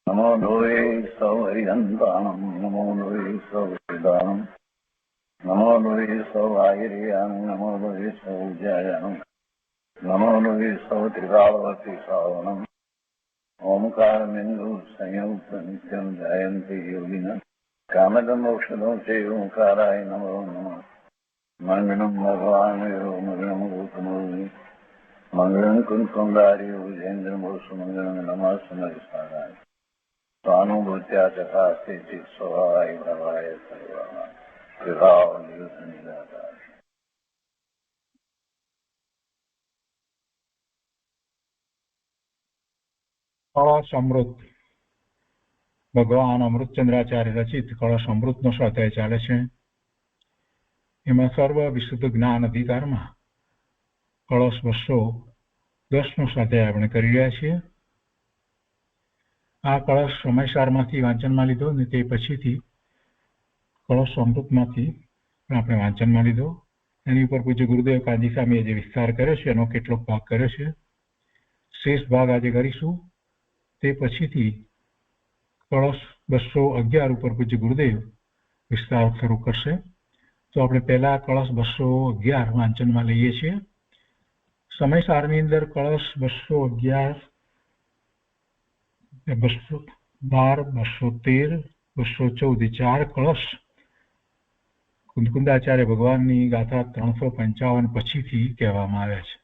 नमो लोये सौहरिहन्ताणं नमो लोये सौहृदानं नमो लोये सौवागिर्यानं नमो लोये सौज्यायानं नमो लोये सौत्रिकावती सावनं ओंकारमिन्दु संयुक्त नित्यं जयन्ति योगिनः कामदं मोक्षदं चैव ओंकाराय नमो नमः मङ्गलं भगवान् मङ्गलं गौतमोनि मङ्गलं कुन्कुण्डारि विजेन्द्रमोसुमङ्गलं नमः सुमरिसाराय स्वानुभूत्या तथास्ति स्वभावाय भवाय सर्वः विभाव निरुद्ध निराकार। कलश अमृत भगवान अमृतचंद्राचार्य रचित कलश अमृतનો સ્વાધ્યાય ચાલે છે। એમાં સર્વ વિશુદ્ધ જ્ઞાન અધિકારમાં કળશ 210નો સ્વાધ્યાય આપણે કરી રહ્યા છીએ। આ કળશ સમયસારમાંથી વાંચનમાં લીધો ને તે પછીથી કળશ અમૃતમાંથી આપણે વાંચનમાં લીધો। એની ઉપર પૂજ્ય ગુરુદેવ કાંજી સ્વામીએ જે વિસ્તાર કર્યો છે એનો કેટલોક ભાગ કર્યો છે। શેષ ભાગ આજે કરીશું। તે પછીથી કળશ 211 ઉપર પૂજ્ય ગુરુદેવ વિસ્તાર શરૂ કરશે। તો આપણે પહેલા કળશ 211 વાંચનમાં લઈએ છીએ। સમયસારની અંદર કળશ 211, 212, 213, 214 ચાર કળશ કુંદકુંદાચાર્ય ભગવાનની ગાથા 355 પછીથી કહેવામાં આવ્યા છે।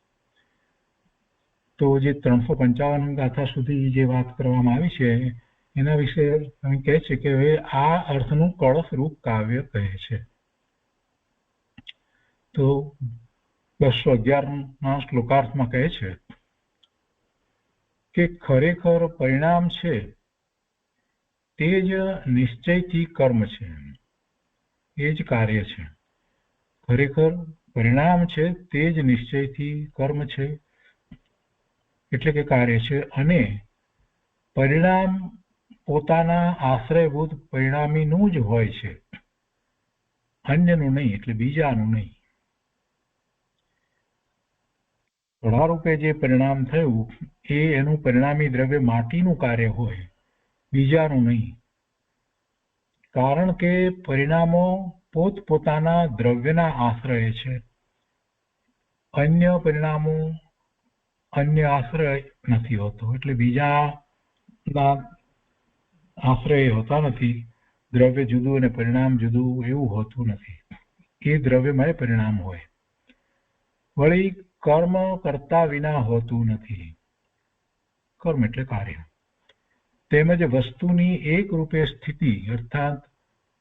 તો જે 355 ગાથા સુધી જે વાત કરવામાં આવી છે એના વિશે કહે છે કે હવે આ અર્થનું કળશ રૂપ કાવ્ય કહે છે। તો 211ના શ્લોકાર્થમાં કહે છે કે ખરેખર પરિણામ છે તે જ નિશ્ચયથી કર્મ છે, એ જ કાર્ય છે। ખરેખર પરિણામ છે તે જ નિશ્ચયથી કર્મ છે એટલે કે કાર્ય છે, અને પરિણામ પોતાના આશ્રયભૂત પરિણામીનું જ હોય છે, અન્યનું નહીં, એટલે બીજાનું નહીં। રૂપે જે પરિણામ થયું એ એનું પરિણામી દ્રવ્ય માટીનું કાર્ય હોય, બીજાનું નહીં। કારણ કે પરિણામો પોતપોતાના દ્રવ્યના આશ્રય છે, અન્ય પરિણામો અન્ય આશ્રય નથી હોતો, એટલે બીજાના આશ્રય હોતા નથી। દ્રવ્ય જુદું અને પરિણામ જુદું એવું હોતું નથી, એ દ્રવ્યમય પરિણામ હોય। વળી કર્મ કરતા વિના હોતું નથી, કર્મ એટલે કાર્ય। તેમજ વસ્તુની એક રૂપે સ્થિતિ અર્થાત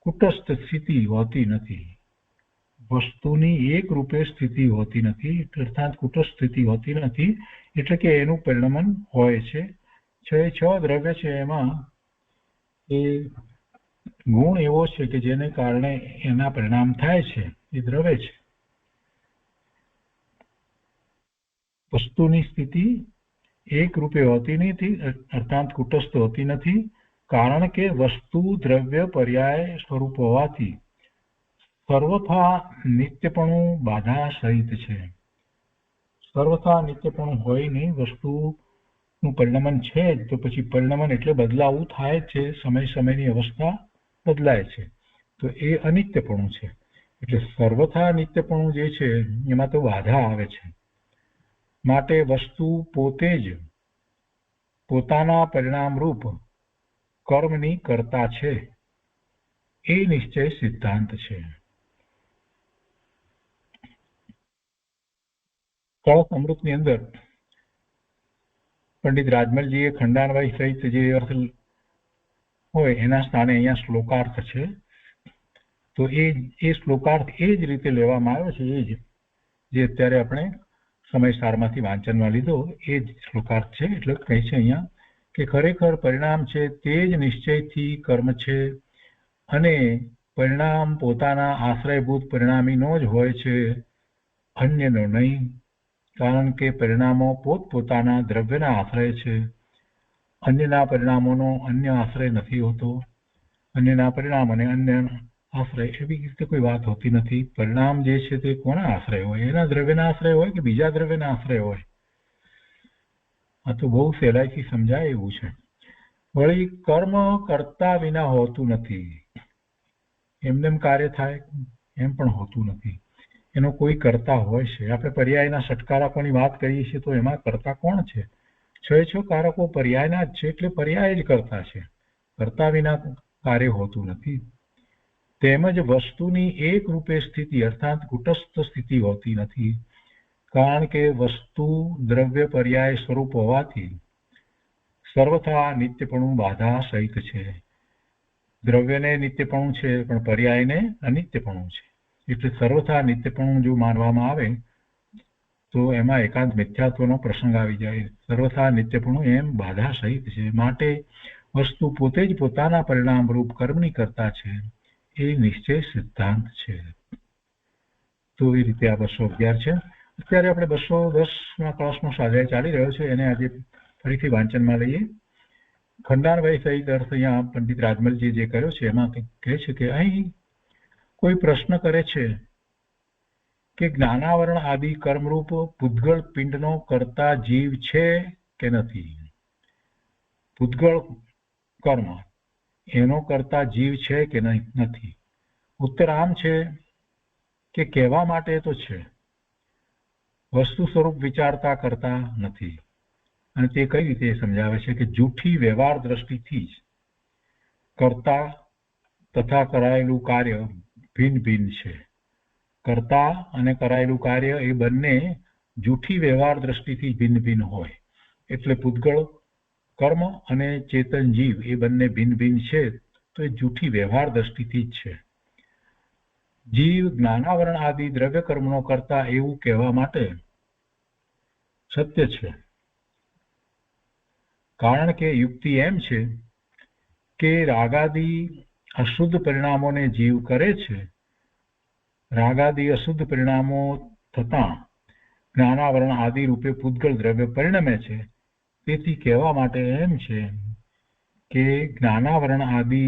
કુટસ્થ સ્થિતિ હોતી નથી, વસ્તુની એક રૂપે સ્થિતિ હોતી નથી અર્થાત કુટસ્થ સ્થિતિ હોતી નથી, એટલે કે એનું પરિણમન હોય છે। છ દ્રવ્ય છે એમાં એ ગુણ એવો છે કે જેને કારણે એના પરિણામ થાય છે, એ દ્રવ્ય છે। વસ્તુની સ્થિતિ એક રૂપે હોતી નથી અર્થાત કુટસ્થ હોતી નથી, કારણ કે વસ્તુ દ્રવ્ય પર્યાય સ્વરૂપ હોવાથી સર્વથા નિત્યપણું બાધા સહિત છે। સર્વથા નિત્યપણું હોય નહીં, વસ્તુનું પરિણમન છે તો પછી પરિણમન એટલે બદલાવું થાય છે, સમય સમયની અવસ્થા બદલાય છે, તો એ અનિત્યપણું છે। એટલે સર્વથા નિત્યપણું જે છે એમાં તો બાધા આવે છે। માટે વસ્તુ પોતે જ પોતાના પરિણામ રૂપ કર્મની કરતા છે, એ નિશ્ચય સિદ્ધાંત છે। કળશ અમૃતની અંદર પંડિત રાજમલજીએ ખંડાનભાઈ સહિત જે અર્થ હોય એના સ્થાને અહીંયા શ્લોકાર્થ છે। તો એ શ્લોકાર્થ એ જ રીતે લેવામાં આવ્યો છે, એ જ જે અત્યારે આપણે સમયસારમાંથી વાંચનમાં લીધો એ જ શ્લોકાર્થ છે। એટલે કહે છે અહીંયા કે ખરેખર પરિણામ છે તે જ નિશ્ચયથી કર્મ છે, અને પરિણામ પોતાના આશ્રયભૂત પરિણામીનો જ હોય છે, અન્યનો નહીં। કારણ કે પરિણામો પોતપોતાના દ્રવ્યના આશ્રય છે, અન્યના પરિણામોનો અન્ય આશ્રય નથી હોતો, અન્યના પરિણામ અને અન્ય આશ્રય એવી રીતે કોઈ વાત હોતી નથી। પરિણામ જે છે તે કોના આશ્રય હોય, એના દ્રવ્યના આશ્રય હોય કે બીજા દ્રવ્યના આશ્રય હોય, આ તો બહુ સહેલાઈથી સમજાય એવું છે। વળી કર્મ કરતા વિના હોતું નથી. એમનેમ કાર્ય થાય એમ પણ હોતું નથી. એનો કોઈ કરતા હોય છે. આપણે પર્યાયના ષટકારકોની વાત કરીએ છીએ તો એમાં કરતા કોણ છે? છ કારકો પર્યાયના જ છે, એટલે પર્યાય જ કરતા છે. કરતા વિના કાર્ય હોતું નથી. તેમજ વસ્તુની એક રૂપે સ્થિતિ અર્થાત કુટસ્થ સ્થિતિ હોતી નથી. કારણ કે વસ્તુ દ્રવ્ય પર્યાય સ્વરૂપ હોવાથી સર્વથા નિત્યપણું બાધા સહિત છે. દ્રવ્યને નિત્યપણું છે, પણ પર્યાયને અનિત્યપણું છે. એટલે સર્વથા નિત્યપણું જો માનવામાં આવે તો એમાં એકાંત મિથ્યાત્વનો પ્રસંગ આવી જાય. સર્વથા નિત્યપણું એમ બાધા સહિત છે. માટે વસ્તુ પોતે જ પોતાના પરિણામ રૂપ કર્મની કરતા છે, એ નિશ્ચય સિદ્ધાંત છે. તો એ રીતે આ 211 છે. અત્યારે આપણે 210માં ક્લાસનો સ્વાધ્યાય ચાલી રહ્યો છે, એને આજે ફરીથી વાંચનમાં લઈએ. ખંડાનભાઈ સહિત અર્થ અહીંયા પંડિત રાજમલજી જે કર્યો છે એમાં કહે છે કે અહીં કોઈ પ્રશ્ન કરે છે કે જ્ઞાનાવરણ આદિ કર્મરૂપ પૂતગળ પિંડનો કરતા જીવ છે કે નથી? પૂતગળ કર્મ એનો કરતા જીવ છે કે નથી? ઉત્તર આમ છે કે કહેવા માટે તો છે, વસ્તુ સ્વરૂપ વિચારતા કરતા નથી. અને તે કઈ રીતે સમજાવે છે કે જૂઠી વ્યવહાર દ્રષ્ટિથી જ કરતા તથા કરાયેલું કાર્ય ભિન્ન ભિન્ન છે. કરતા અને કરાયેલું કાર્ય એ બંને જૂઠી વ્યવહાર દ્રષ્ટિથી ભિન્ન ભિન્ન હોય. એટલે પૂતગળ કર્મ અને ચેતન જીવ એ બંને ભિન્ન ભિન્ન છે, તો એ જૂઠી વ્યવહાર દ્રષ્ટિથી જ છે. જીવ જ્ઞાનાવરણ આદિ દ્રવ્ય કર્મનો કરતા એવું કહેવા માટે સત્ય છે. કારણ કે યુક્તિ એમ છે કે રાગાદિ અશુદ્ધ પરિણામોને જીવ કરે છે. રાગાદિ અશુદ્ધ પરિણામો થતાં જ્ઞાનાવરણ આદિ રૂપે પૂતગળ દ્રવ્ય પરિણમે છે. તેથી કહેવા માટે એમ છે કે જ્ઞાનાવરણ આદિ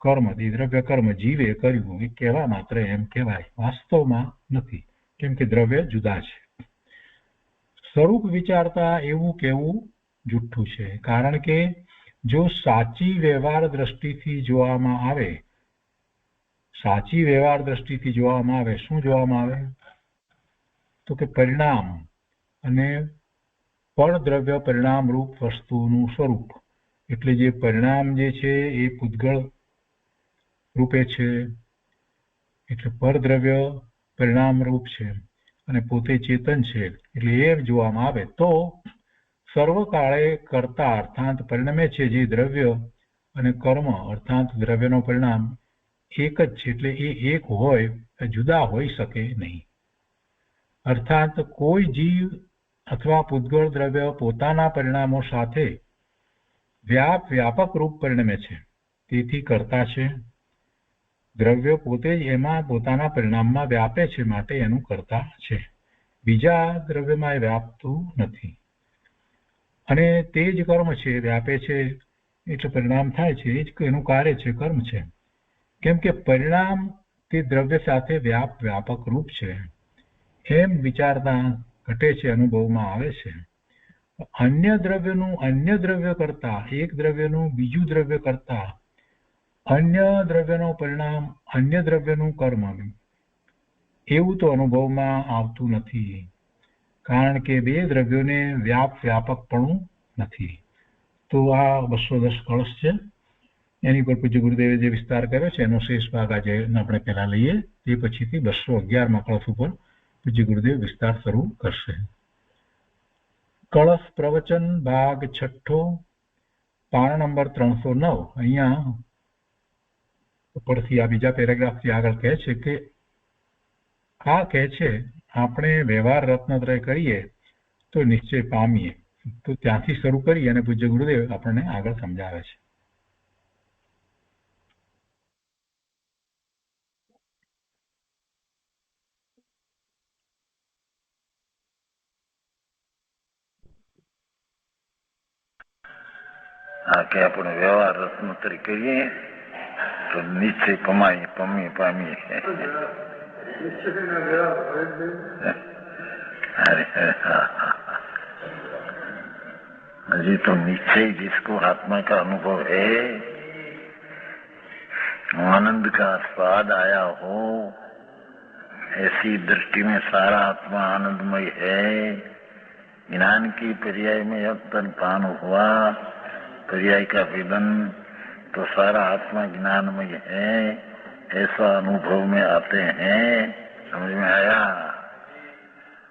કર્મ દ્રવ્ય કર્મ જીવે કર્યું એ કહેવા માત્ર એમ કહેવાય, વાસ્તવમાં નથી. કેમ કે દ્રવ્ય જુદા છે. સ્વરૂપ વિચારતા એવું કહેવું જુઠ્ઠું છે. કારણ કે જો સાચી વ્યવહાર દ્રષ્ટિથી જોવામાં આવે, સાચી વ્યવહાર દ્રષ્ટિથી જોવામાં આવે, શું જોવામાં આવે? તો કે પરિણામ અને પરદ્રવ્ય પરિણામ રૂપ વસ્તુનું સ્વરૂપ. એટલે જે પરિણામ જે છે એ પૂતગળ રૂપે છે, એટલે પરદ્રવ્ય પરિણામ રૂપ છે અને પોતે ચેતન છે. એટલે એ જોવામાં આવે તો સર્વકાળે કરતા અર્થાત પરિણમે છે જે દ્રવ્ય અને કર્મ અર્થાત દ્રવ્યનો પરિણામ એક જ છે. એટલે એ એક હોય, જુદા હોઈ શકે નહીં. અર્થાત કોઈ જીવ અથવા પૂતગળ દ્રવ્ય પોતાના પરિણામો સાથે વ્યાપક રૂપ પરિણમે છે, તેથી કરતા છે. દ્રવ્ય પોતે જ એમાં પોતાના પરિણામમાં વ્યાપે છે, માટે એનું કરતા છે. બીજા દ્રવ્યમાં એ વ્યાપતું નથી. અને તે જ કર્મ છે, વ્યાપે છે એટલે પરિણામ થાય છે, એ જ એનું કાર્ય છે, કર્મ છે. કેમ કે પરિણામ તે દ્રવ્ય સાથે વ્યાપક રૂપ છે એમ વિચારતા ઘટે છે, અનુભવમાં આવે છે. અન્ય દ્રવ્યનું અન્ય દ્રવ્ય કરતા, એક દ્રવ્યનું બીજું દ્રવ્ય કરતા, અન્ય દ્રવ્યનો પરિણામ અન્ય દ્રવ્યનું કર્મ, એવું તો અનુભવમાં આવતું નથી. કારણ કે બે દ્રવ્યોને વ્યાપકપણું નથી. તો આ 210 કળશ છે. એની પર પૂજ્ય ગુરુદેવે જે વિસ્તાર કર્યો છે એનો શેષ ભાગ આજે આપણે પહેલા લઈએ, તે પછીથી 211માં કળશ ઉપર પૂજ્ય ગુરુદેવ વિસ્તાર શરૂ કરશે. કળશ પ્રવચન ભાગ 6, પાના નંબર 309. અહીંયા ઉપરથી આ બીજા પેરેગ્રાફથી આગળ કહે છે કે આ કહે છે આપણે વ્યવહાર રત્નત્રય કરીએ તો નિશ્ચય પામીએ. તો ત્યાંથી શરૂ કરી અને પૂજ્ય ગુરુદેવ આપણને આગળ સમજાવે છે. આ કે આપણે વ્યવહાર રત્નોત્તરી કરીએ તો નિશ્ચય પામીએ. अजी तो निश्चय जिसको आत्मा का अनुभव है, आनंद का स्वाद आया हो, ऐसी दृष्टि में सारा आत्मा आनंदमय है। ज्ञान की पर्याय में अब तन हुआ, पर्याय का विलन, तो सारा आत्मा ज्ञानमय है, ऐसा अनुभव में आते हैं। समझ में आया?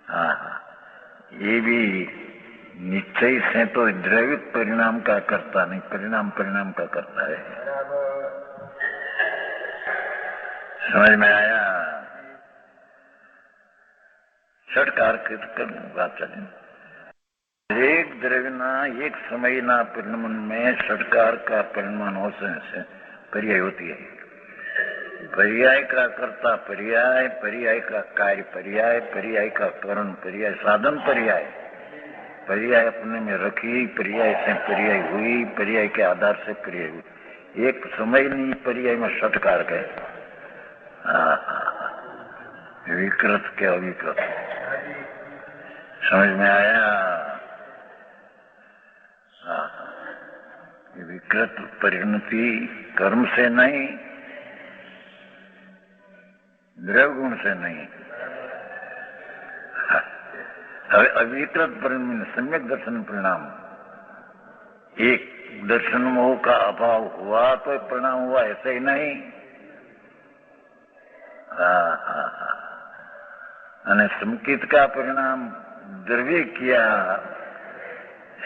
हाँ, ये भी निश्चय से तो द्रवित परिणाम का करता नहीं, परिणाम परिणाम का करता है। समझ में आया? षटकार बात चले। एक द्रव्यना एक समय ना परिणमन में षटकार का परिणमन हो से पर्याय होती है। पर्याय का कर्ता पर्याय, पर्याय का कार्य पर्याय, पर्याय का कारण पर्याय, साधन पर्याय, पर्याय अपने में रखी, पर्याय से पर्याय हुई, पर्याय के आधार से पर्याय हुई। एक समय नहीं पर्याय में षटकार गए। विकृत क्या अविकृत, समझ में आया? विकृत परिणति कर्म से नहीं, द्रव्य गुण से नहीं। अविकृत परिणाम सम्यक दर्शन परिणाम। एक दर्शन मोह का अभाव हुआ तो परिणाम हुआ, ऐसे ही नहीं। संकित का परिणाम द्रव्य किया,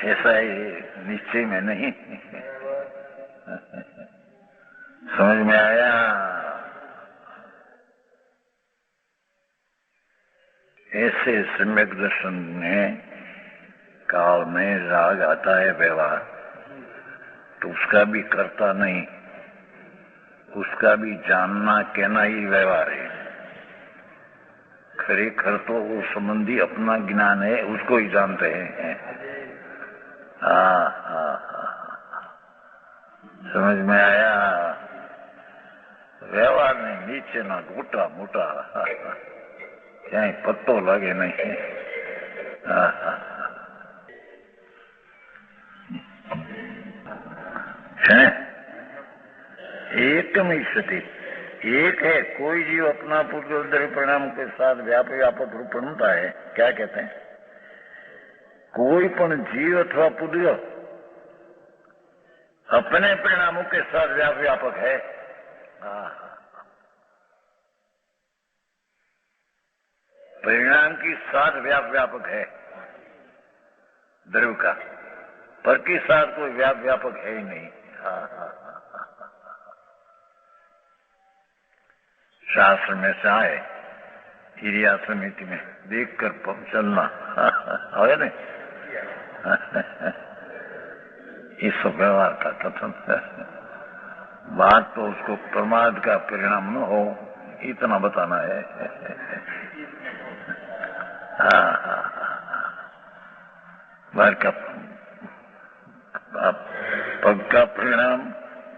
ऐसा ही निश्चय में नहीं। समझ में आया? ऐसे सम्यक दर्शन में काल में राग आता है व्यवहार, तो उसका भी करता नहीं, उसका भी जानना कहना ही व्यवहार है। खरेखर तो वो संबंधी अपना ज्ञान है, उसको ही जानते हैं। समझ में आया? व्यवहार नहीं, नीचे ना गोटा मोटा, क्या पत्तो लगे नहीं। है एकम ही स्थिति एक है। कोई जीव अपना पूर्व द्रव्य परिणाम के साथ व्यापक रूप बनता है। क्या कहते हैं? कोई पण जीव अथवा पुद्गल अपने परिणामों के साथ व्यापक है। परिणाम की साथ व्यापक है द्रव्य का, पर के साथ कोई व्यापक है ही नहीं। शास्त्र में से आए, क्रिया समिति में देख कर चलना है ना। इस व्यवहार का कथन बात तो उसको प्रमाद का परिणाम न हो, इतना बताना है। बाहर का पग का परिणाम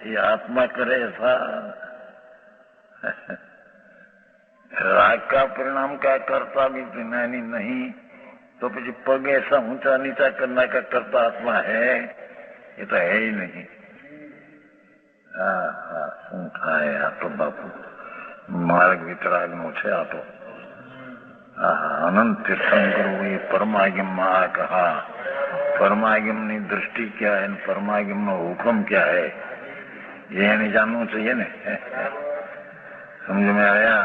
ये आत्मा करे ऐसा, राग का परिणाम का करता भी ज्ञानी नहीं, तो फिर पग ऐसा ऊंचा नीचा करने का करता आत्मा है, ये तो है ही नहीं। શું થાય આ તો બાપુ માર્ગ વિતરાગનો છે આ તો। अनंत तीर्थंकर हुई परमागम में कहा, परमागम की दृष्टि क्या है, परमागम नो हुक्म क्या है, ये नहीं जानना चाहिए ने। समझ में आया?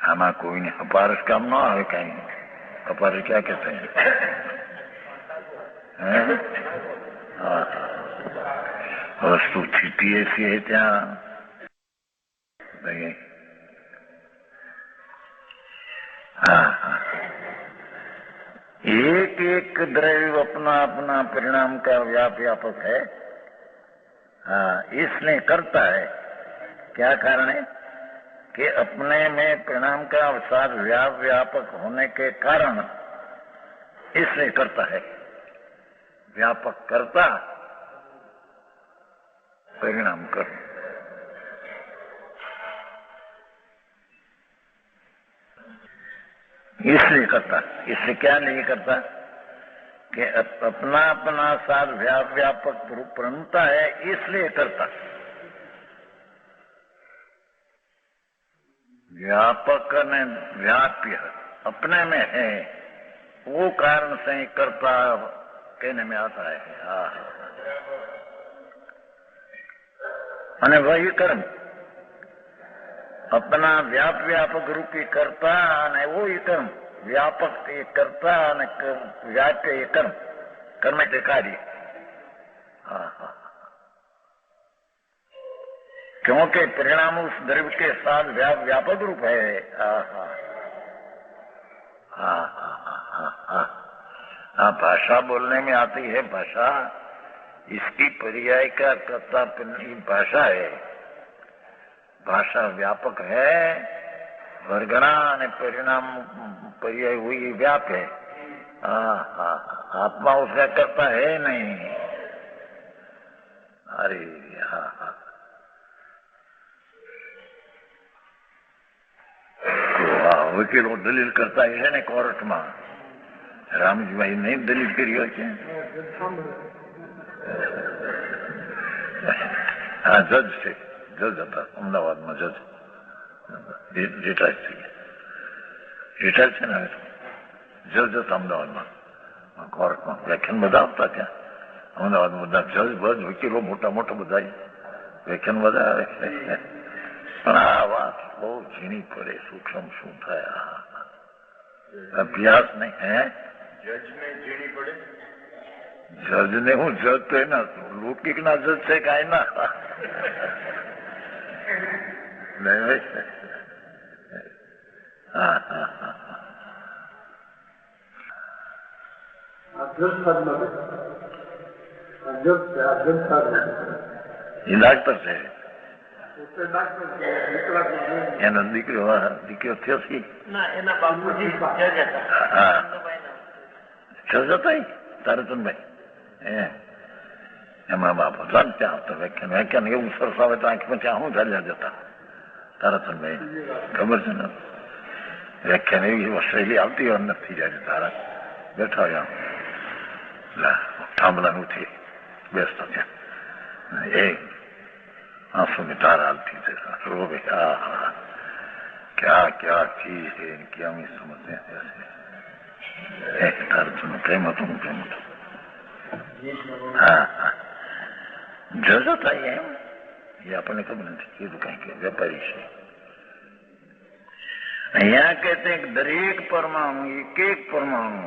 आमा कोई ने अपारस काम ना आवे कहीं। अपारस क्या कहते हैं? वस्तु स्थिति ऐसी है त्या एक एक द्रव्य अपना अपना परिणाम का व्यापक है। इसने करता है। क्या कारण है? कि अपने में परिणाम का अवसार व्यापक होने के कारण इसलिए करता है। व्यापक करता, परिणाम कर। इसलिए करता, इसलिए क्या नहीं करता कि अपना अपना सार व्यापक रूप प्रणता है, इसलिए करता। व्यापक ने व्याप्य अपने में है, वो कारण से ही करता कहने में आता है। અને वही कर्म अपना व्यापक रूपी करता અને वो ही कर्म व्यापक ये करता અને व्याप्य ये कर्म के कार्य। क्योंकि परिणाम उस द्रव्य के साथ व्यापक रूप है। भाषा बोलने में आती है, भाषा इसकी पर्याय का कर्ता भाषा है। भाषा व्यापक है, वर्गणा ने परिणाम पर्याय हुई व्याप है। आत्मा उसका करता है नहीं। अरे वकीलो दलील करता है ने कोर्ट में। रामजी भाई नहीं दलील करी हो છે? हाँ, जज છે, जज હતા અમદાવાદમાં, જજ રિટાયર થઈ ગયા, રિટાયર છે ને, જજ હતા અમદાવાદમાં, કોર્ટમાં વ્યાખ્યાન બધા આપતા ત્યાં અમદાવાદમાં, બધા જજ બજ વકીલો મોટા મોટા બધા વ્યાખ્યાન બધા આવે। પણ આ વાત બહુ ઝીણી પડે, સૂક્ષ્મ શું થાય, અભ્યાસ નહીં હે જજ ને ઝીણી પડે। જજ ને હું જજ તો એના લૌકિક ના જજ છે કાંઈ ના એ ડાક્ટર છે, એનો દીકરો થયો છે। હા, જજ હતા તારચંદભાઈ, એમના બાપ હતા ને ત્યાં આવતા વ્યાખ્યાન એવું સરસ આવે તો આંખમાં ત્યાં શું ચાલ્યા જતા તારચંદભાઈ, ખબર છે ને? વ્યાખ્યાન એવી શૈલી આવતી હોય નથી જાય, તારા બેઠા હોય થાંભલા ઉઠી બેસતા ત્યાં એ आंसू में तार आती थे, रो गए। क्या क्या चीज है इनकी, हम ही समझते हैं ऐसे तार सुनो प्रेम तो प्रेम तो। जज था ये अपने खबर नहीं, ये तो कहीं के व्यापारी से। यहाँ कहते हैं दरेक परमाणु एक एक परमाणु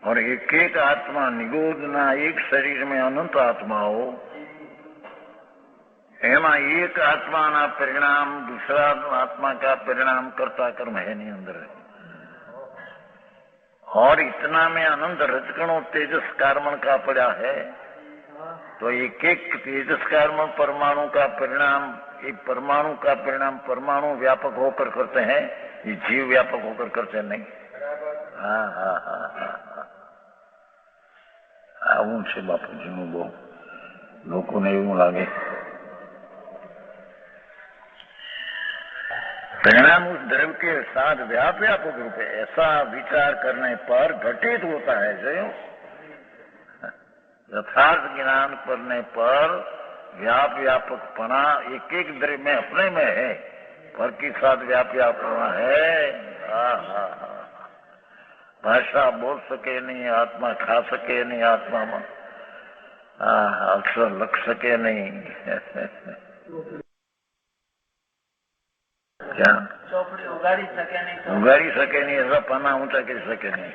और एक एक आत्मा निगोदना एक शरीर में अनंत आत्माओं, एमा एक आत्मा ना परिणाम दूसरा आत्मा का परिणाम करता कर्म है नहीं अंदर। और इतना में आनंद रजगणों तेजस कार्मण का पड़ा है, तो एक एक तेजस कार्मण परमाणु का परिणाम, ये परमाणु का परिणाम परमाणु व्यापक होकर करते हैं, ये जीव व्यापक होकर करते नहीं। આવું છે બાપુજીનું બહુ લોકોને એવું લાગે। परिणाम उस द्रव्य के साथ व्यापक रूप है, ऐसा विचार करने पर घटित होता है। जो यथार्थ ज्ञान करने पर व्यापकपना एक एक द्रव्य में अपने में है, पर के साथ व्यापकपना है। भाषा बोल सके नहीं, आत्मा खा सके नहीं, आत्मा में अक्षर लख सके नहीं। क्या ચોપડી ઉગાડી શકે નહીં, ઉગાડી શકે નહીં, એવા પાના ઊંચા કરી શકે નહીં।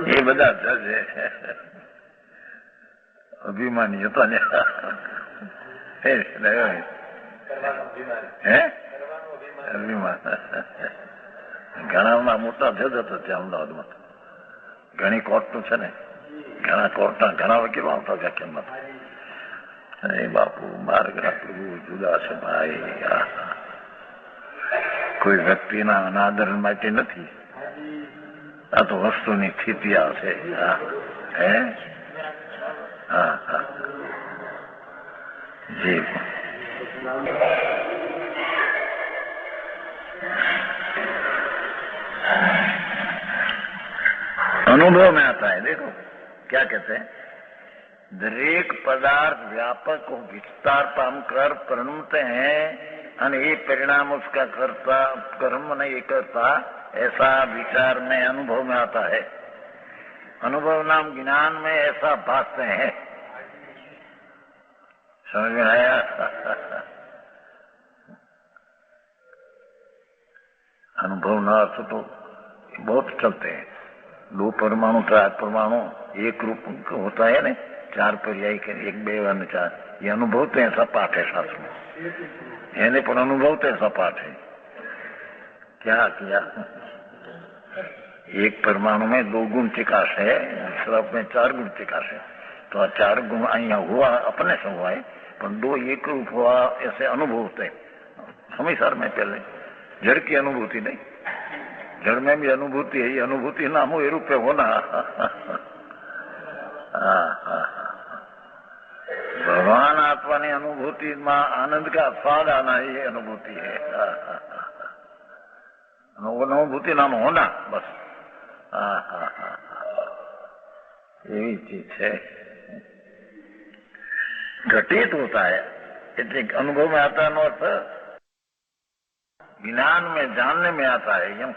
એ બધા જજ અભિમાની હતા ને, હે અભિમાન ઘણા મોટા જજ હતા ત્યાં અમદાવાદમાં, ઘણી કોર્ટનું છે ને, ઘણા કોર્ટના ઘણા વકીલો આવતા વ્યાખ્યાનમાં। અરે બાપુ માર્ગ આપવું જુદા છે ભાઈ, કોઈ વ્યક્તિના અનાદર માટે નથી, આ તો વસ્તુની સ્થિતિ આવશે। હે જી अनुभव में आता है। देखो क्या कहते हैं, दरेक पदार्थ व्यापक और विस्तार पामकर परिणमते हैं और ये परिणाम उसका करता कर्म नहीं करता, ऐसा विचार में अनुभव में आता है। अनुभव नाम ज्ञान में ऐसा भासते हैं। समझ में आया? अनुभव न अर्थ तो बहुत चलते हैं। 2 परमाणु 4 परमाणु एक रूप होता है ना, 4 पर्याय के 1 2 और 4, ये अनुभव तो ऐसा पाठ है शास्त्र में। यानी पर अनुभव तो ऐसा पाठ है। क्या किया, एक परमाणु में 2 गुण चिकाश है, दूसरा में 4 गुण चिकाश है। तो 4 गुण अहिया हुआ अपने से हुआ है, पर 2 एक रूप हुआ, ऐसे अनुभव होते हमेशा में। पहले जड़ की अनुभूति नहीं, जड़ में भी अनुभूति है, ये अनुभूति नाम हो ये रूप है होना। भगवान आत्मा ने अनुभूति में आनंद का स्वाद आना, ये अनुभूति है। अनुभूति नाम होना बस। यही चीज है, घटित होता है। इतने अनुभव में आता है, अर्थ ज्ञान में जानने में आता है। यम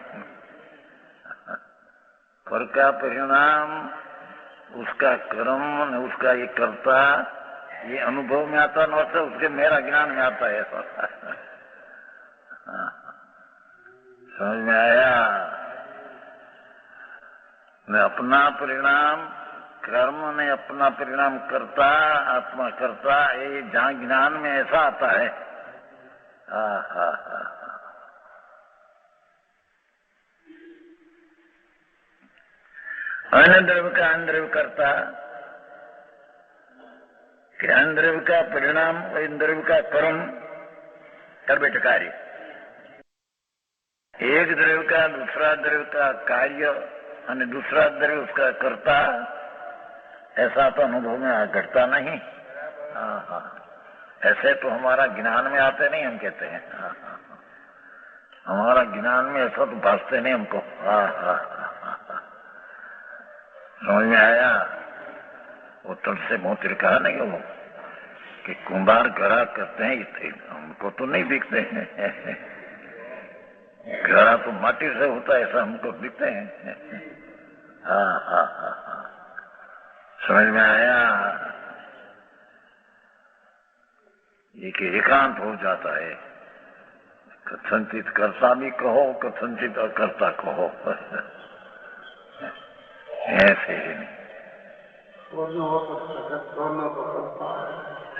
पर का परिणाम, उसका कर्म, उसका ये कर्ता, ये अनुभव में आता न होता, उसके मेरा ज्ञान में आता है। समझ में आया? मैं अपना परिणाम कर्म ने अपना परिणाम करता, आत्मा करता, ये जहाँ ज्ञान में ऐसा आता है। अन्य द्रव्य का अनद्रव्य करता, कि अनद्रव्य का परिणाम इन द्रव्य का कर्म कर बेटे कार्य। एक द्रव्य का दूसरा द्रव्य का कार्य और दूसरा द्रव्य उसका कर्ता, ऐसा तो अनुभव में घटता नहीं। ऐसे तो हमारा ज्ञान में आते नहीं, हम कहते हैं। हमारा ज्ञान में ऐसा तो भासते नहीं हमको। समझ में आया? वो तुमसे मोतिर कहा नहीं वो कि कुंभार घड़ा करते हैं, हमको तो नहीं दिखते हैं। घड़ा तो माटी से होता है, ऐसा हमको दिखते हैं। समझ में आया? ये कि एकांत हो जाता है। कथनचित कर्ता भी कहो, कथनचित अकर्ता कहो, ऐसे ही नहीं।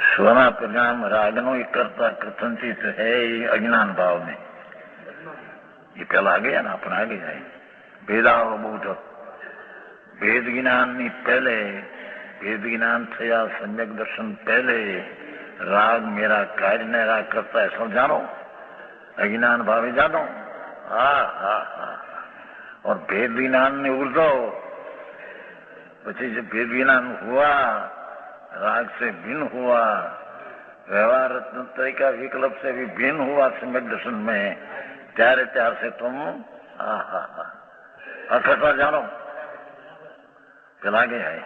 स्वना परिणाम रागनो ही करता कथनचित है, ये अज्ञान भाव में। ये पहला आ गया ना, अपना आगे जाए भेदावबोध। भेद ज्ञान पहले, भेद ज्ञान थया सम्यक दर्शन पहले, राग मेरा कार्य ने राग करता है, सब जानो, अज्ञान भावे जानो। और भेद ज्ञान ने उर्दो, પછી जब भेद ज्ञान हुआ, राग से भिन्न हुआ, व्यवहार तरीका विकल्प से भी भिन्न हुआ सम्यक दर्शन में, त्यारे त्यार से तुम अखता जानो, चला गया है।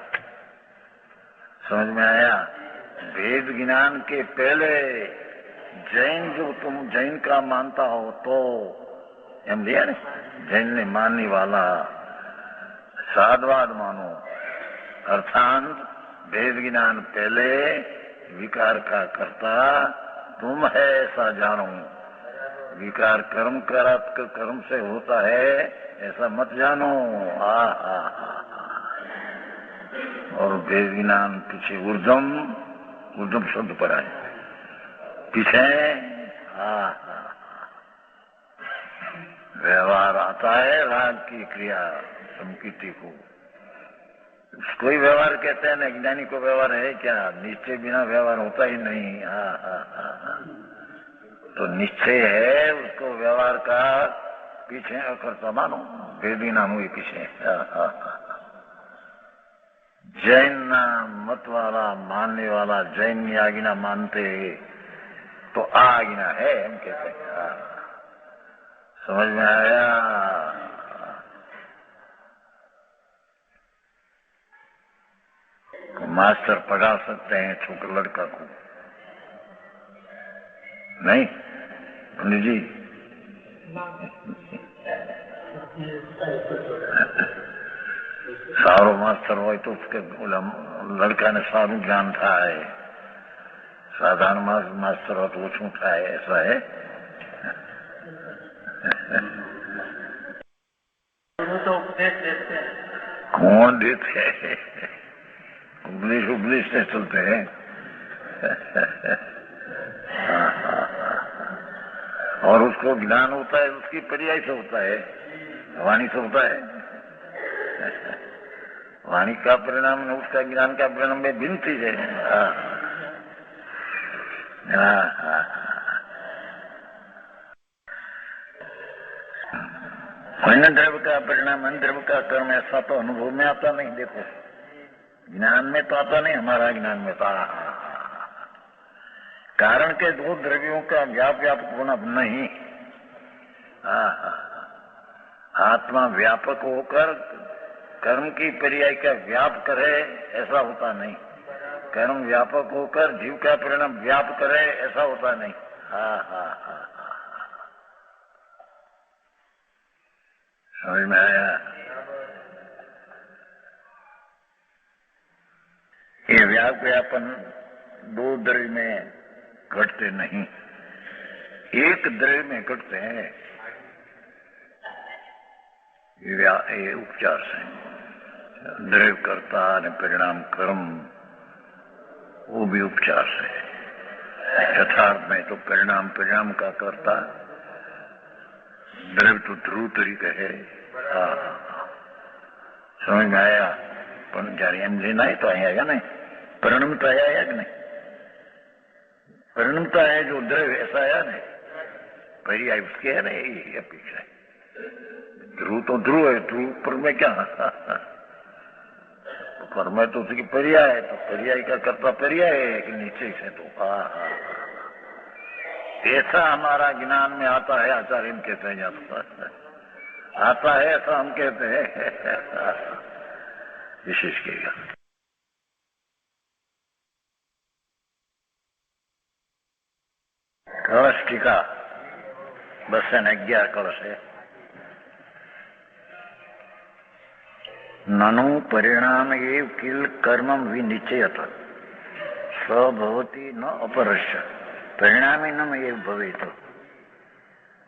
समझ में आया? भेद ज्ञान के पहले जैन, जो तुम जैन का मानता हो तो एम लिया ने, जैन ने मानने वाला साधवाद मानो, अर्थात भेद ज्ञान पहले, विकार का कर्ता तुम है ऐसा जानो। विकार कर्म कर्म से होता है ऐसा मत जानो। और भेद ज्ञान पीछे ऊर्ध्वम शब्द पर आए पीछे। व्यवहार आता है राग की क्रिया संकीर्ति को, उसको ही व्यवहार कहते हैं ना। ज्ञानी को व्यवहार है क्या? निश्चय बिना व्यवहार होता ही नहीं। तो निश्चय है, उसको व्यवहार का पीछे अकर्ता मानो, भेद ज्ञान हुई पीछे। जैन मत वाला मानने वाला, जैन आज्ञा मानते तो आज्ञा है हम कहते हैं। समझ में आया? मास्टर पढ़ा सकते हैं छोटे लड़का को? नहीं पंडित जी? सारो मास्टर हो तो उसके लड़का ने सारू ज्ञान था है, साधारण मास्टर हो तो ओछू था है, ऐसा है? तो उपदेश देते हैं। कौन देते हैं? उपदेश से चलते हैं। और उसको ज्ञान होता है, उसकी पर्याय से होता है, वाणी से होता है। वाणी का परिणाम उसका ज्ञान का परिणाम में भिन्न चीज है। अन्य द्रव्य का परिणाम अन्य द्रव्य का कर्म, ऐसा तो अनुभव में आता नहीं। देखो ज्ञान में तो आता नहीं, हमारा ज्ञान में तो कारण के दो द्रव्यों का व्यापक होना नहीं। आत्मा व्यापक होकर कर्म की पर्याय का व्याप करे, ऐसा होता नहीं। कर्म व्यापक होकर जीव का परिणाम व्याप करे, ऐसा होता नहीं। समझ में आया? ये व्यापन दो द्रव्य में घटते नहीं, एक द्रव्य में घटते हैं। ये उपचार से द्रव्य करता ने परिणाम कर्म, वो भी उपचार से। यथार्थ में तो परिणाम का करता, द्रव्य तो ध्रुव तरीके है। समझ में आया? પણ જયારે એમ લેना है तो आया नहीं, परिणाम तो आया कि नहीं? परिणाम तो आया जो द्रव्य ऐसा आया नहीं, पर्याय उसके है ना, यही अपेक्षा है। ध्रुव तो ध्रुव है, ध्रुव पर में क्या पर में तो उसकी पर्याय है, तो पर्याय का कर्ता पर्याय है कि नीचे से तो ऐसा हमारा ज्ञान में आता है। आचार्य कहते हैं आता है, ऐसा हम कहते हैं। विशेष किया कलश टीका 211 कलश है। ननु परिणाम एव किल कर्मम विनिश्चयत स भवति न अपरस्य परिणामिनम एव भवेत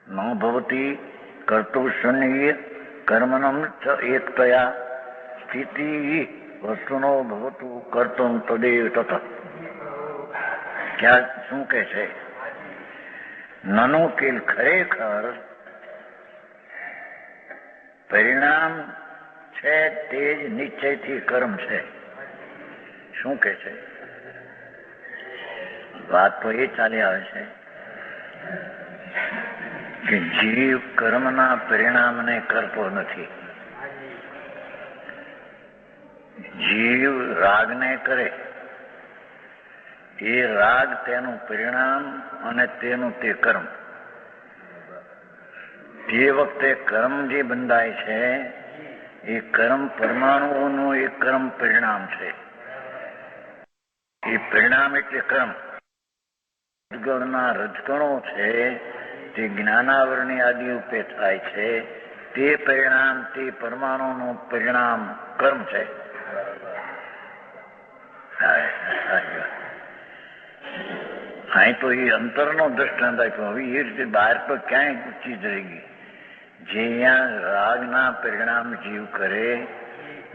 न भवति कर्तुशून्य कर्मणं च एकतया स्थिति वस्तुनो भवतु कर्तुम तदेव तथा। क्या શું કહે છે? નનો કેલ ખરેખર પરિણામ છે તે જ નિશ્ચયથી કર્મ છે। શું કહે છે? વાત તો એ ચાલી આવે છે કે જીવ કર્મના પરિણામને કરતો નથી। જીવ રાગને કરે, એ રાગ તેનું પરિણામ અને તેનું તે કર્મ। તે વખતે કર્મ જે બંધાય છે એ કર્મ પરમાણુઓનું એક કર્મ પરિણામ છે। એ પરિણામ એટલે કર્મ ગણના રજગણો છે તે જ્ઞાનાવરણી આદિ રૂપે થાય છે, તે પરિણામ તે પરમાણુનું પરિણામ કર્મ છે। અહીં તો એ અંતરનો દ્રષ્ટાંત આપ્યો। હવે એ રીતે બહાર તો ક્યાંય ચીજ रहेगी। જે અહીંયા રાગના પરિણામ જીવ કરે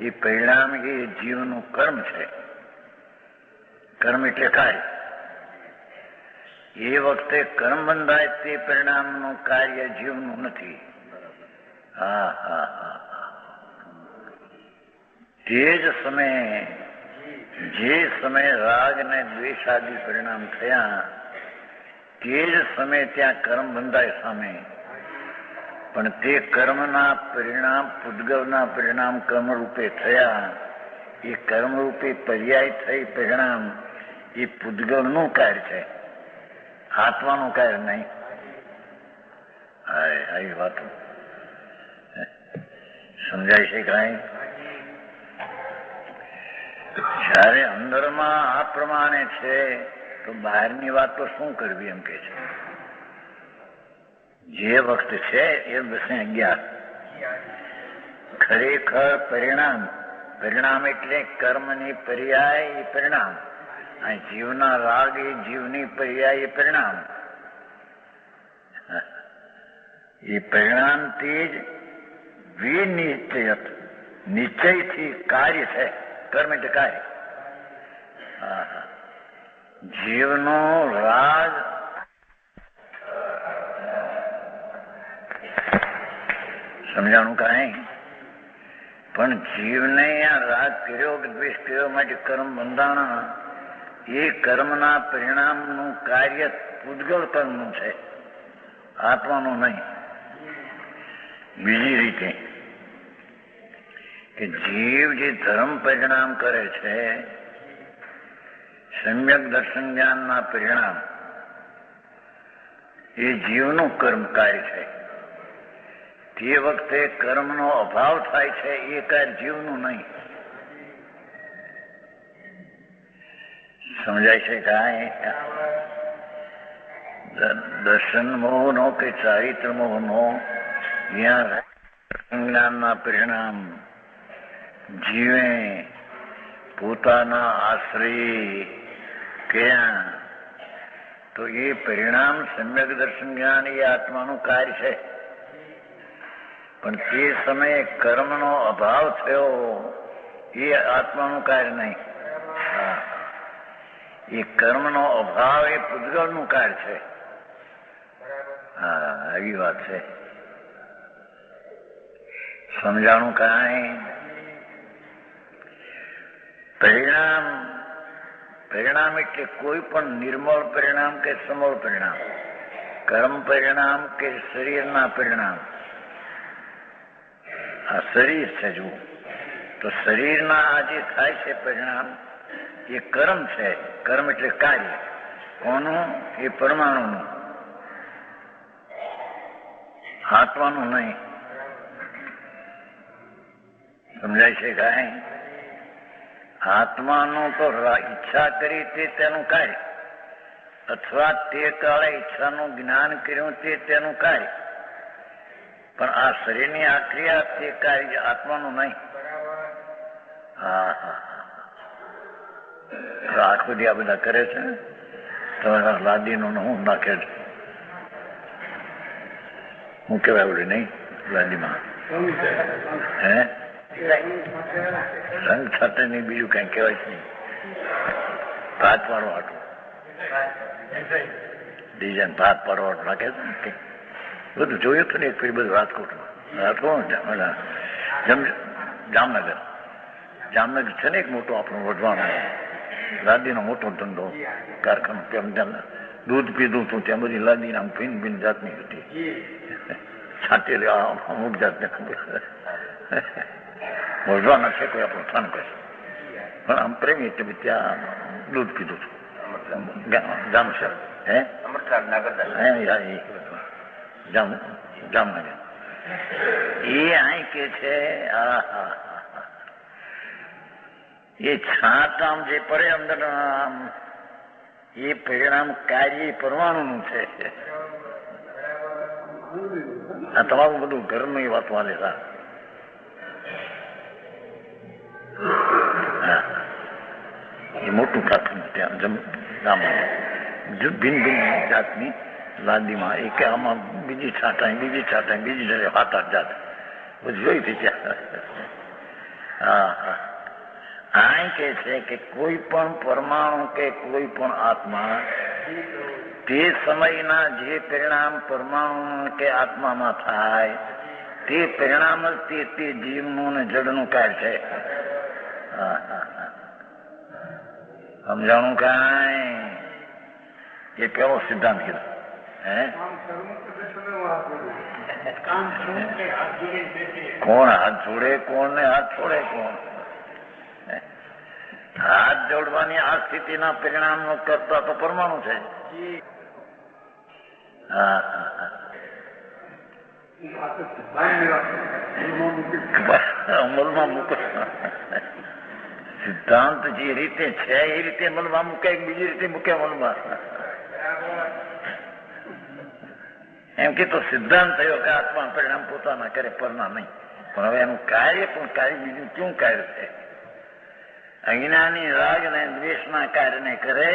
એ પરિણામ એ જીવનું કર્મ છે। કર્મ એટલે કાર્ય। એ વખતે કર્મ બંધાય તે પરિણામનું કાર્ય જીવનું નથી। તે જ સમયે જે સમય રાગ ને દ્વેષ આદિ પરિણામ થયા તે જ સમય ત્યાં કર્મ બંધાય સામે, પણ તે કર્મના પરિણામ પૂદગલના પરિણામ કર્મરૂપે થયા। એ કર્મરૂપે પર્યાય થઈ પરિણામ એ પૂદગલનું કાર્ય છે। આત્માનું કાર્ય નહીં. આવી વાતો સમજાય છે કાંઈ? જયારે અંદરમાં આ પ્રમાણે છે તો બહારની વાત તો શું કરવી એમ કે છે. જે વખત છે એ બસ અજ્ઞાત. ખરેખર પરિણામ એટલે કર્મની પર્યાય એ પરિણામ, અને જીવના રાગ એ જીવની પર્યાય એ પરિણામ. એ પરિણામથી જ વિનિશ્ચયત, નિશ્ચયથી કાર્ય છે. કર્મ એટલે કાર્ય. જીવનો રાગ સમજાણું કાંઈ? પણ જીવને આ રાગ કર્યો કે દ્વેષ કર્યો માટે કર્મ બંધાણા, એ કર્મના પરિણામનું કાર્ય પૂતગળ કર્મનું છે, આત્માનું નહીં. બીજી રીતે કે જીવ જે ધર્મ પરિણામ કરે છે, સમ્યક દર્શન જ્ઞાનના પરિણામ, એ જીવનું કર્મ કાર્ય છે. તે વખતે કર્મનો અભાવ થાય છે, એ કાર્ય જીવનું નહીં. સમજાય છે કાંઈ? દર્શન મોહનો કે ચારિત્ર મોહનો જ્યાં જ્ઞાનના પરિણામ જીવે પોતાના આશ્રય ક્યાં, તો એ પરિણામ સમ્યક દર્શન જ્ઞાન એ આત્માનું કાર્ય છે. પણ તે સમયે કર્મનો અભાવ થયો, એ આત્માનું કાર્ય નહીં. એ કર્મનો અભાવ એ પૂતગળનું કાર્ય છે. આવી વાત છે. સમજાણું કાંઈ? પરિણામ એટલે કોઈ પણ નિર્મળ પરિણામ કે સમળ પરિણામ, કર્મ પરિણામ કે શરીરના પરિણામ. આ શરીર છે જુઓ, તો શરીરના આ જે થાય છે પરિણામ, એ કર્મ છે. કર્મ એટલે કાર્ય. કોનું? એ પરમાણુનું, આત્માનું નહીં. સમજાય છે કાંઈ? આત્માનું તો ઈચ્છા કરી તે તેનું કાર્ય, અથવા તે કાળે ઈચ્છાનું જ્ઞાન કર્યું તે તેનું કાર્ય. પણ આ શરીરની આ ક્રિયા તે કાર્ય આત્માનું નહીં. આખો દી આ બધા કરે છે. તમારા લાદીનું હું નાખે છે, હું કેવાય આવડે નહીં લાદીમાં. હે રંગ સાથે નહીં, બીજું કઈ કહેવાય છે નહીં. ભાત પાડવા હાટું ડિઝાઇન ભાત પાડવા હાટું નાખે છે. બધું જોયું હતું ને એક ફરી બધું રાજકોટ જામનગર છે ને એક મોટો આપણો વઢવાણ લાદીનો મોટો ધંધો કારખાનો. ત્યાં દૂધ પીધું હતું, ત્યાં બધી લાદી આમ ભીન જાતની હતી, છાંટેલી અમુક જાતને વઢવાના છે કોઈ આપણો સ્થાન કહે. પણ આમ પ્રેમી એટલે ત્યાં દૂધ પીધું હતું જામશર. જામનગર એ અહીં કે છે એ છાંટ આમ જે પડે અંદર એ પરિણામ કાર્ય પરમાણુનું છે. આ તમારું બધું ઘરનું એ વાત વાલે એ મોટું કારખાનું ત્યાં ભિન્ન જાતની લાદીમાં. એ કે આમાં બીજી છાંટાય બીજી જગ્યાએ 7-8 જાત બધી જોઈ હતી ત્યાં. આ કે છે કે કોઈ પણ પરમાણુ કે કોઈ પણ આત્મા તે સમયના જે પરિણામ પરમાણુ કે આત્મામાં થાય તે પરિણામ જ તે જીવનું ને જડનું કાર્ય છે. સમજાણું કાંઈ? એ પેલો સિદ્ધાંત કીધો. કોણ હાથ જોડે કોણ ને હાથ છોડે કોણ? હાથ જોડવાની આ સ્થિતિના પરિણામ નો કરતા તો પરમાણુ છે. હા અમલમાં મૂકો. સિદ્ધાંત જે રીતે છે એ રીતે અમલમાં મૂકે, બીજી રીતે મૂકે અમલમાં. એમ કે તો સિદ્ધાંત થયો કે આત્મા પરિણામ પોતાના કરે, પરના નહીં. પણ હવે એનું કાર્ય બીજું શું કાર્ય છે? અજ્ઞાની રાગ અને દ્વેષના કાર્યને કરે,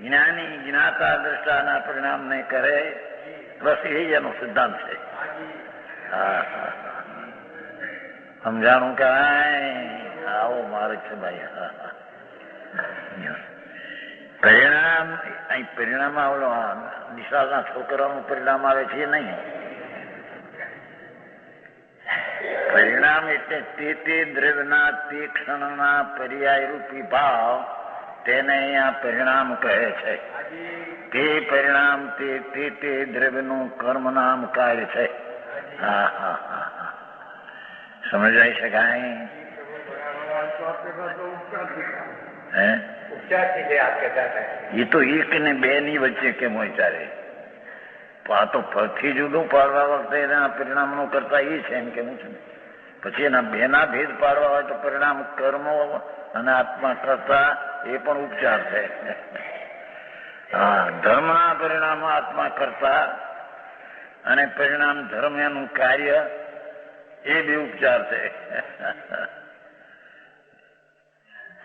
જ્ઞાની જ્ઞાતા દ્રષ્ટાના પરિણામને કરે. બસ એ એનો સિદ્ધાંત છે. હા સમજાણું કે આવો માર્ગ છે ભાઈ. પરિણામ અહીં પરિણામ આવલો નિશાળના છોકરાનું પરિણામ આવે છે નહીં. પરિણામ એટલે તે દ્રવ્યના તે ક્ષણના પર્યાય રૂપી ભાવ, તેને અહીંયા પરિણામ કહે છે. તે પરિણામ તે દ્રવ્યનું કર્મ નામ કાર્ય છે. હા હા હા હા સમજાય છે કાંઈ? હે એ તો એક ને બે ની વચ્ચે કેમ હોય ચાલે? આ તો પરથી જુદું પાડવા વખતે એના પરિણામનો કરતા એ છે એમ કેવું છે ને. પછી એના બેના ભેદ પાડવા હોય તો પરિણામ કર્મો અને આત્મા કરતા એ પણ ઉપચાર છે. હા ધર્મના પરિણામ આત્મા કરતા અને પરિણામ ધર્મ એનું કાર્ય એ બે ઉપચાર છે.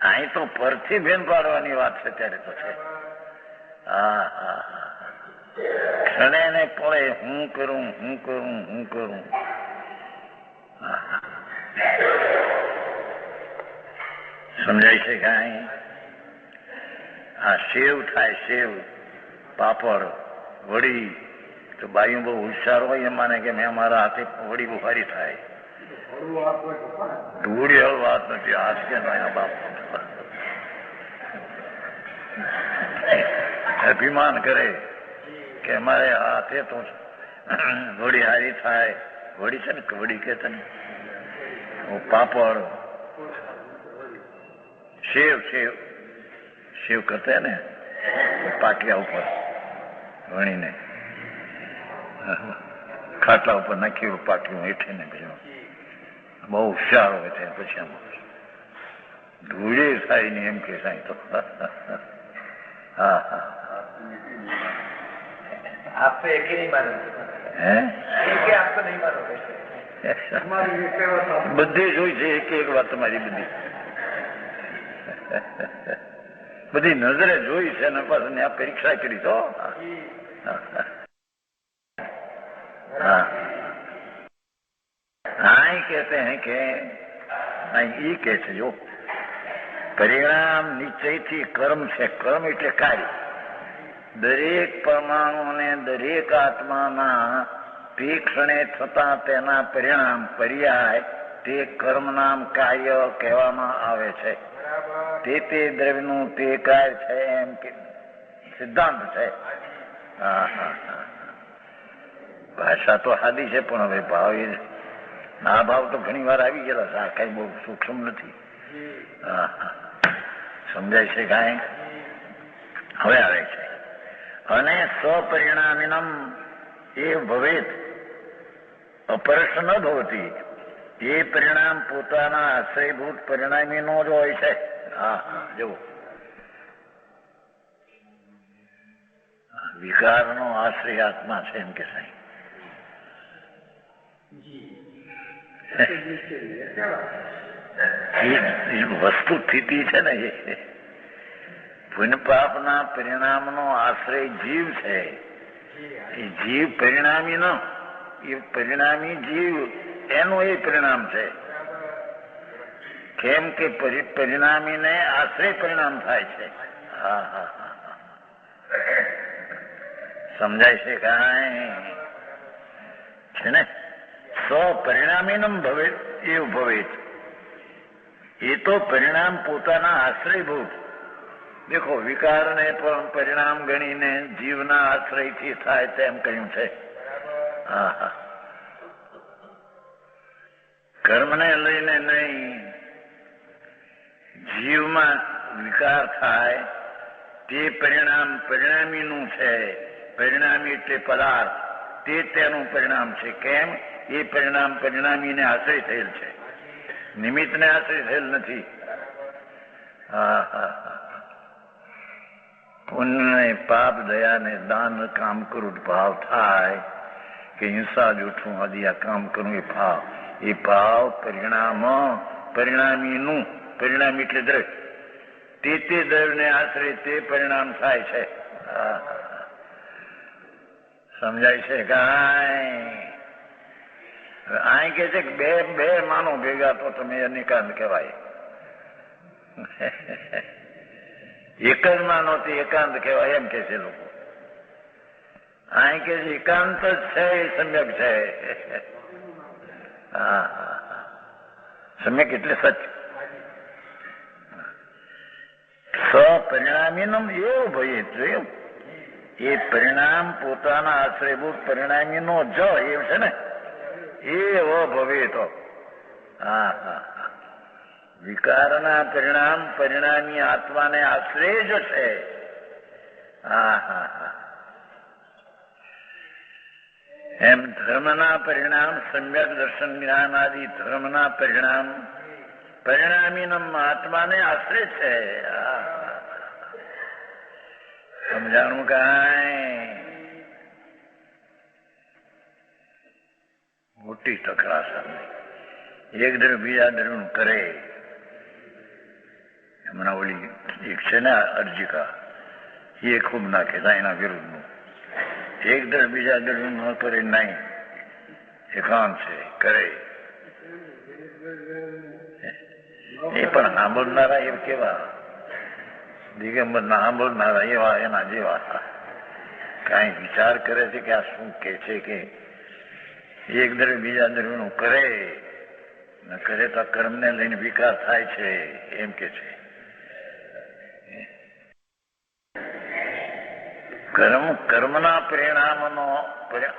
અહીં તો પરથી ભેદ પાડવાની વાત છે ત્યારે તો છે. હા હા હા ક્ષણે ને પડે હું કરું. સમજાય છે કાંઈ? આ સેવ થાય, સેવ પાપડ વડી તો બાયું બહુ હોશિયાર હોય, એ માને કે મેં મારા હાથે વડી બુખારી થાય. ધૂળી હવે વાત નથી. હાથ કે બાપ અભિમાન કરે કે અમારે હાથે તો વડી હારી થાય. વડી છે ને વડી કે છે ને પાપડ સેવ કરતા ને પાટિયા ઉપર વણીને ખાટલા ઉપર નાખ્યું પાટિયું હેઠીને બીજું બહુ હોશિયાર હોય છે. પછી આમ ધૂળે થાય ને એમ કે સાંઈ તો હા હા आप तो एक ही नहीं मानोगे, एक ही आपको नहीं मानोगे. બધી જોઈ છે એક વાત તમારી બધી નજરે જોઈ છે ને પાછું આ પરીક્ષા કરી તો. हाँ कहते हैं कि ये कहते છે જો પરિણામ નિશ્ચયથી કર્મ છે. કર્મ એટલે કાર્ય. દરેક પરમાણુ અને દરેક આત્માના તે ક્ષણે થતા તેના પરિણામ પર્યાય તે કર્મ નામ કાર્ય કહેવામાં આવે છે. તે દ્રવ્યનું તે કાર્ય છે એમ કે સિદ્ધાંત છે. હા હા હા ભાષા તો સાદી છે પણ હવે ભાવ એ આ ભાવ તો ઘણી વાર આવી ગયેલા છે. આ કઈ બહુ સૂક્ષ્મ નથી. હા હા સમજાય છે કાંઈ? હવે આવે છે અને સ્વપરિણામિનમ એ ભવેત અપરશ ન ભવતી. એ પરિણામ પોતાના આશ્રયભૂત પરિણામીનો જ હોય છે. હા જુઓ વિકારનો આશ્રય આત્મા છે એમ કે સાહેબ. વસ્તુ સ્થિતિ છે ને એ પુણ્ય પાપના પરિણામનો આશ્રય જીવ છે. એ જીવ પરિણામી નો એ પરિણામી જીવ એનું એ પરિણામ છે. કેમ કે પરિણામીને આશ્રય પરિણામ થાય છે. હા હા હા સમજાય છે કાંઈ? છે ને સ્વપરિણામીનમ ભવે એવું ભવે. એ તો પરિણામ પોતાના આશ્રયભૂત. દેખો વિકારને પણ પરિણામ ગણીને જીવના આશ્રયથી થાય તેમ કહ્યું છે. હા હા કર્મને લઈને નહીં, જીવમાં વિકાર થાય તે પરિણામ પરિણામીનું છે પરિણામી એટલે પદાર્થ, તે તેનું પરિણામ છે. કેમ? એ પરિણામ પરિણામીને આશ્રય થયેલ છે, નિમિત્તને આશ્રય થયેલ નથી. હા હા હા. પુણ્ય પાપ દયા ને દાન કામ કરું ભાવ થાય કે હિંસા જૂઠું આદિ આ કામ કરું એ ભાવ પરિણામ પરિણામીનું, પરિણામ એટલે દ્રવ્ય, તે દ્રવ્યને આશ્રય તે પરિણામ થાય છે. સમજાય છે? કાંઈ કે છે કે બે માનો ભેગા તો તમે એકાંત કહેવાય. એક જ માનો તે એકાંત કહેવાય એમ કે છે લોકો. અહીં કે છે એકાંત જ છે એ સમ્યક છે. હા સમ્યક એટલે સચ. સ્વપરિણામીનું એવું ભય જોયું, એ પરિણામ પોતાના આશ્રયભૂત પરિણામીનો જ એવું છે ને, એવો ભવે તો. હા હા. વિકારના પરિણામ પરિણામી આત્માને આશ્રય જ છે. હા હા હા. એમ ધર્મના પરિણામ સમ્યક દર્શન જ્ઞાન આદિ ધર્મના પરિણામ પરિણામી આત્માને આશ્રય છે. સમજાણું? કાંઈ મોટી તકરાર સામે એક દ્રવ્ય બીજા દ્રવ્યનું કરે. હમણાં ઓલી એક છે ને અર્જિકા, એ ખૂબ નાખે એના વિરુદ્ધનું. એક દ્રવ્ય બીજા દ્રવ્ય ન કરે નહીં, એકાંત છે કરે. એ પણ સાંભળનારા એ કેવા દિગંબરના સાંભળનારા એવા એના જેવા કઈ વિચાર કરે છે કે આ શું કે છે કે એક દ્રવ્ય બીજા દ્રવ્યનું કરે ન કરે તો કર્મને લઈને વિકાર થાય છે એમ કે છે. કર્મના પરિણામનો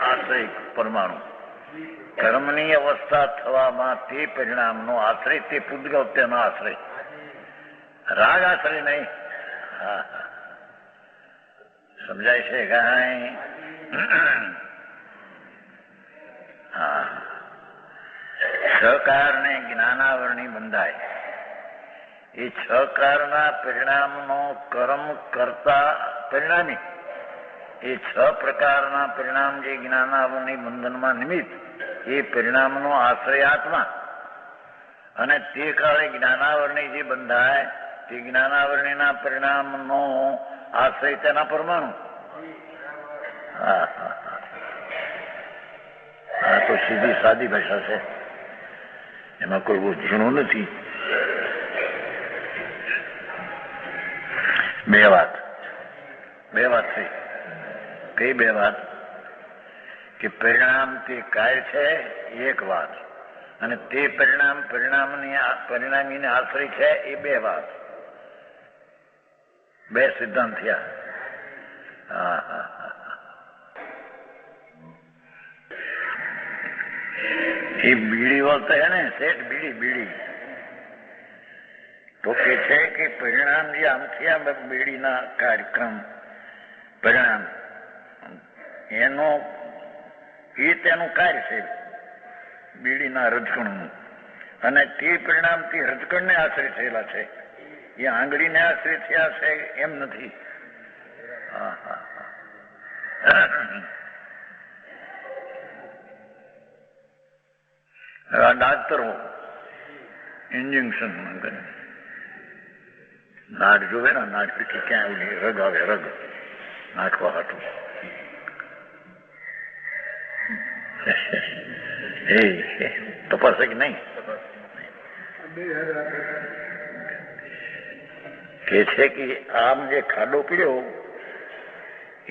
આશ્રય પરમાણુ, કર્મની અવસ્થા થવામાં તે પરિણામનો આશ્રય તે પૂતગલ તેનો આશ્રય, રાગ આશ્રય નહીં. સમજાય છે કાંઈ? હા. છ કારણે જ્ઞાનાવરણી બંધાય. એ છ કારના પરિણામનો કર્મ કરતા પરિણામી, એ છ પ્રકારના પરિણામ જે જ્ઞાનાવરણી બંધનમાં નિમિત્ત, એ પરિણામનો આશ્રય આત્મા, અને તે કાળે જ્ઞાનાવરણી જે બંધાય તે જ્ઞાનાવરણીના પરિણામનો આશ્રય તેના પરમાણુ. આ તો સીધી સાદી ભાષા છે, એમાં કોઈ બહુ ઝીણું નથી. બે વાત થઈ. કઈ બે વાત? કે પરિણામ તે કાર્ય છે એક વાત, અને તે પરિણામ પરિણામીને આશ્રય છે એ બે વાત. બે સિદ્ધાંત થયા. હા હા. એ બીડી બોલતા હે ને શેઠ, બીડી તો કે છે કે પરિણામ જે આમ થયા બીડીના કાર્યક્રમ પરિણામ એનો એ તેનું કાર્ય છે બીડીના રજકણનું, અને તે પરિણામ તે રજકણને આશ્રય થયેલા છે, એ આંગળીને આશ્રય થયા છે એમ નથી. ડાક્ટરો ઇન્જેક્શન નાક જોવે ને, નાક પીઠી ક્યાં આવી રગ આવે, રગ નાખવા હતું. એ તપાસે કે નહીં? કે છે કે આમ જે ખાડો પીડ્યો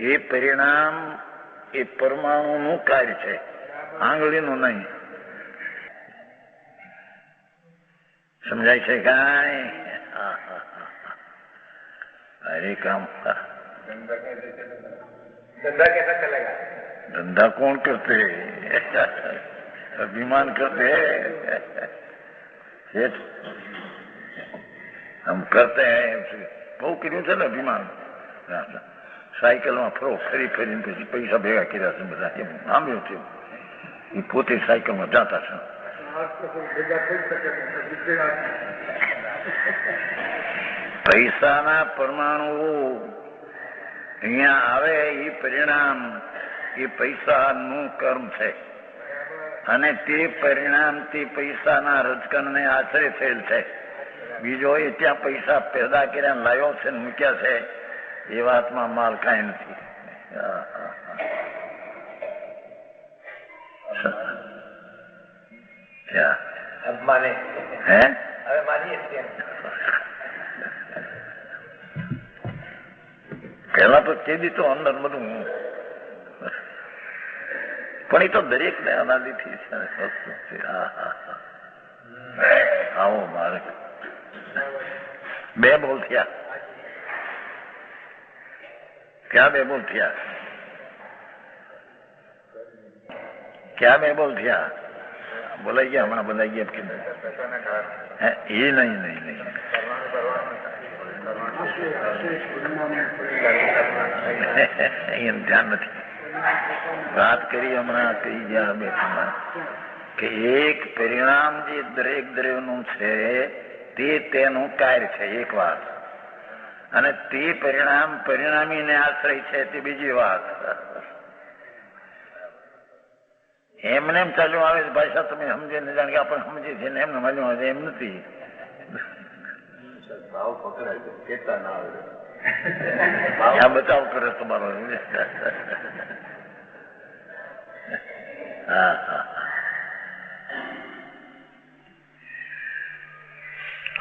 એ પરિણામ એ પરમાણુનું કાર્ય છે, આંગળીનું નહીં. સમજાય છે કાંઈ? अरे काम धंधा कैसा चलेगा? धंधा कौन करते हैं? अभिमान करते हैं हम करते हैं. બહુ કર્યું છે ને અભિમાન. સાયકલમાં ફરી ફરીને પછી પૈસા ભેગા કર્યા છે બધા, એમ સાંભળ્યું છે. એ પોતે સાયકલમાં જતા છે. પૈસાના પરમાણુઓ અહીંયા આવે એ પરિણામ, એ પૈસાનું કર્મ છે અને તે પરિણામથી પૈસાના રજકણને આશરે થયેલ છે. બીજો એ ત્યાં પૈસા પેદા કર્યા લાવ્યો છે ને મૂક્યા છે એ વાતમાં માલ કાંઈ નથી. હે હવે માનીએ છીએ. પેલા તો તેદી તો અંદર બધું, પણ એ તો દરેક ને અનાદિથી છે. આવો મારે બે બોલ થયા. ક્યાં બે બોલ થયા? ક્યાં બે બોલ થયા? બોલાઈ ગયા હમણાં, બોલાઈ ગયા કીધું. એ નહીં નહીં નહીં એમ ધ્યાન નથી. વાત કરી હમણાં કહી ગયા બે કે એક પરિણામ જે દરેક દ્રવ્યનું છે તે તેનું કાર્ય છે એક વાત, અને તે પરિણામ પરિણામીને આશ્રય છે તે બીજી વાત. એમને એમ ચાલ્યું આવે ભાષા તમે સમજે ને જાણ કે આપણે સમજીએ છીએ ને એમને મળ્યું આવે એમ નથી. ભાવ પકડાય છે, કેતા ના આવે. આ બચાવ કરે તમારો. હા હા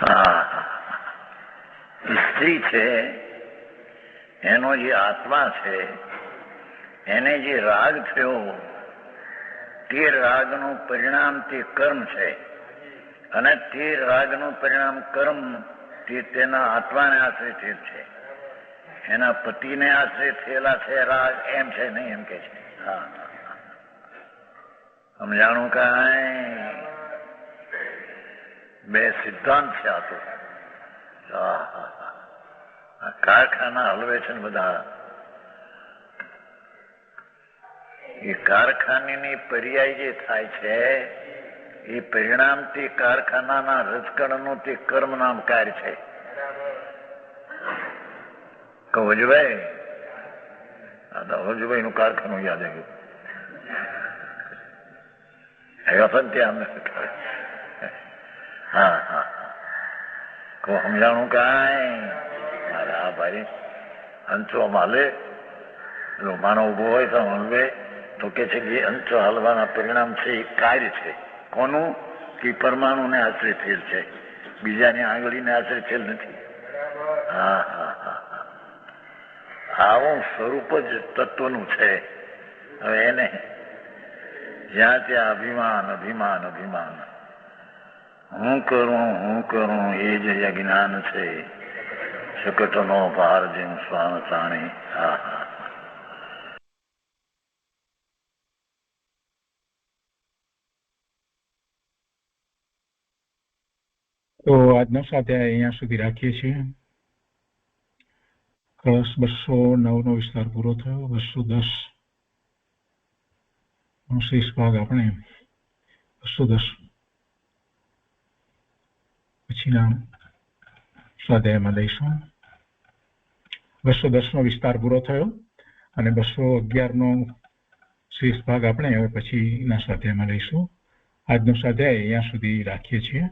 હા. સ્ત્રી છે એનો જે આત્મા છે એને જે રાગ થયો તે રાગનું પરિણામ તે કર્મ છે, અને તે રાગનું પરિણામ કર્મ તે તેના આત્માને આશ્રય થયેલ છે, એના પતિને આશ્રય થયેલા છે રાગ, એમ છે નહીં એમ કે છે. હા સમજાણું કાંઈ? બે સિદ્ધાંત છે આ તો. કારખાના હલવે છે ને બધા, એ કારખાનાની પર્યાય જે થાય છે એ પરિણામથી કારખાનાના રજકણનું તે કર્મ નામ કાર્ય છે. વજુભાઈ, વજુભાઈ નું કારખાનું યાદ આવ્યું. આવ્યા ને ત્યાં હા હા સમજાણું કાંઈ? મારા ભાઈ અંચો હાલે, માનો ઉભો હોય તો હલવે તો કે છે કે અંચો હાલવાના પરિણામ છે એ કાર્ય છે. કોનું? કે પરમાણુને આશ્રય થયેલ છે, બીજાની આંગળીને આશ્રય થયેલ નથી. હા હા હા હા. આવું સ્વરૂપ જ તત્વનું છે. હવે એને જ્યાં ત્યાં અભિમાન અભિમાન અભિમાન, હું કરું એ જ જ્ઞાન છે. શકટનો ભાર જેમ સ્વાન સાણી. હા હા. તો આજનો સ્વાધ્યાય અહીંયા સુધી રાખીએ છીએ. કળશ 209 નો વિસ્તાર પૂરો થયો. 210 નો શેષ ભાગ આપણે 210 પછીના સ્વાધ્યાયમાં લઈશું. 210 નો વિસ્તાર પૂરો થયો અને 211 નો શેષ ભાગ આપણે હવે પછીના સ્વાધ્યાયમાં લઈશું. આજનો સ્વાધ્યાય અહીંયા સુધી રાખીએ છીએ.